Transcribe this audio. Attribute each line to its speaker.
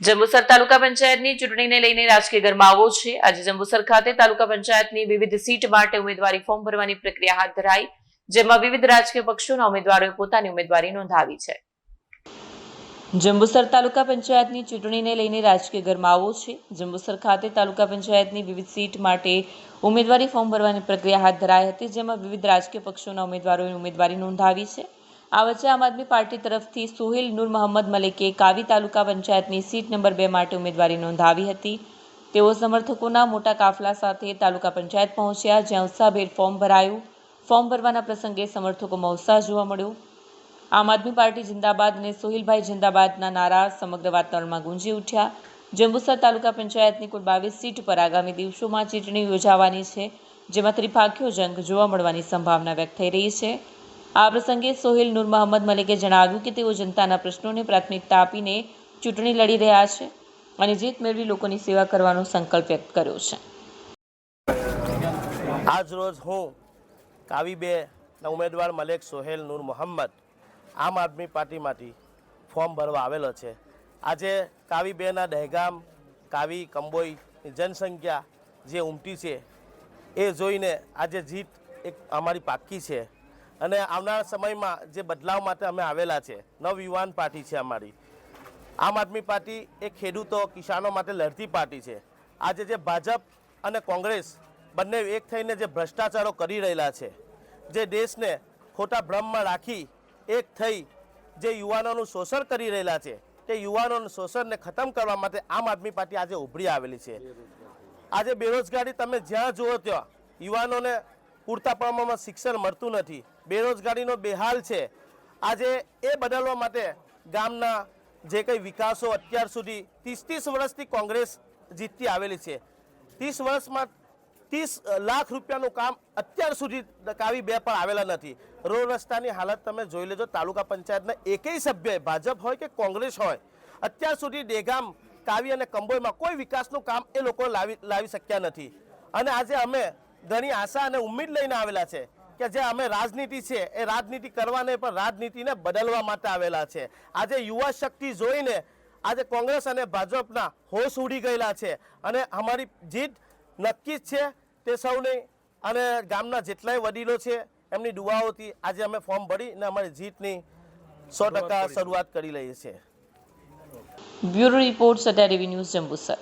Speaker 1: જંબુસર તાલુકા પંચાયતની ચૂંટણીને લઈને રાજકીય ગરમાવો છે। આજે જંબુસર ખાતે તાલુકા પંચાયતની વિવિધ સીટ માટે ઉમેદવારી ફોર્મ ભરવાની પ્રક્રિયા હાથ ધરાઈ, જેમાં વિવિધ રાજકીય પક્ષોના ઉમેદવારોએ પોતાની ઉમેદવારી નોંધાવી છે। જંબુસર તાલુકા પંચાયતની ચૂંટણીને લઈને રાજકીય ગરમાવો છે। જંબુસર ખાતે તાલુકા પંચાયતની વિવિધ સીટ માટે ઉમેદવારી ફોર્મ ભરવાની પ્રક્રિયા હાથ ધરાઈ હતી, જેમાં વિવિધ રાજકીય પક્ષોના ઉમેદવારોએ ઉમેદવારી નોંધાવી છે। આ વચ્ચે આમ આદમી પાર્ટી તરફથી સોહેલ નૂર મોહમ્મદ મલિકે કાવી તાલુકા પંચાયતની સીટ નંબર 2 માટે ઉમેદવારી નોંધાવી હતી। તેઓ સમર્થકોના મોટા કાફલા સાથે તાલુકા પંચાયત પહોંચ્યા, જ્યાં ઉત્સાહભેર ફોર્મ ભરાયું। ફોર્મ ભરવાના પ્રસંગે સમર્થકોમાં ઉત્સાહ જોવા મળ્યો। આમ આદમી પાર્ટી જિંદાબાદ અને સોહેલભાઈ જિંદાબાદના નારા સમગ્ર વાતાવરણમાં ગુંજી ઉઠ્યા। જંબુસર તાલુકા પંચાયતની કુલ 22 સીટ પર આગામી દિવસોમાં ચૂંટણી યોજાવાની છે, જેમાં ત્રિપાખીયો જંગ જોવા મળવાની સંભાવના વ્યક્ત થઈ રહી છે। આ પ્રસંગે સોહેલ નૂર મોહમ્મદ મલિકે જણાવ્યું કે તેઓ જનતાના પ્રશ્નોને પ્રાથમિકતા આપીને ચૂંટણી લડી રહ્યા છે અને જીત મેળવી લોકોની સેવા કરવાનો સંકલ્પ વ્યક્ત કર્યો છે।
Speaker 2: આજ રોજ હું કાવી 2ના ઉમેદવાર મલેક સોહેલ નૂર મોહમ્મદ આમ આદમી પાર્ટીમાંથી ફોર્મ ભરવા આવેલો છે। આજે કાવી 2ના દહેગામ કાવી કંબોઈની જનસંખ્યા જે ઉમટી છે એ જોઈને આજે જીત એક અમારી પાક્કી છે અને આવનારા સમયમાં જે બદલાવ માટે અમે આવેલા છે। નવયુવાન પાર્ટી છે અમારી। આમ આદમી પાર્ટી એ ખેડૂતો કિસાનો માટે લડતી પાર્ટી છે। આજે જે ભાજપ અને કોંગ્રેસ બંને એક થઈને જે ભ્રષ્ટાચારો કરી રહેલા છે, જે દેશને ખોટા ભ્રમમાં રાખી એક થઈ જે યુવાનોનું શોષણ કરી રહેલા છે, તે યુવાનોના શોષણને ખતમ કરવા માટે આમ આદમી પાર્ટી આજે ઉભરી આવેલી છે। આજે બેરોજગારી તમે જ્યાં જુઓ ત્યાં યુવાનોને પૂરતા પ્રમાણમાં શિક્ષણ મળતું નથી, બેરોજગારીનો બેહાલ છે। આજે એ બદલવા માટે ગામના જે કંઈ વિકાસો અત્યાર સુધી 30 વર્ષથી કોંગ્રેસ જીતતી આવેલી છે। 30 વર્ષમાં 30 લાખ રૂપિયાનું કામ અત્યાર સુધી કાવી 2 પર આવેલા નથી। રોડ રસ્તાની હાલત તમે જોઈ લેજો। તાલુકા પંચાયતના એકેય સભ્ય ભાજપ હોય કે કોંગ્રેસ હોય અત્યાર સુધી દેગામ કાવી અને કંબોઈમાં કોઈ વિકાસનું કામ એ લોકો લાવી શક્યા નથી। અને આજે અમે ઘણી આશા અને ઉમ્મીદ લઈને આવેલા છે કે જે અમે રાજનીતિ છે એ રાજનીતિ કરવા નહીં પણ રાજનીતિને બદલવા માટે આવેલા છે। આજે યુવા શક્તિ જોઈને આજે કોંગ્રેસ અને ભાજપના હોશ ઉડી ગયેલા છે અને અમારી જીત નક્કી જ છે। તે સૌને અને ગામના જેટલાય વડીલો છે એમની દુઆઓથી આજે અમે ફોર્મ ભરીને અમારી જીતની 100% શરૂઆત કરી લઈએ છીએ।
Speaker 1: Bureau report Satya TV news Jambusar.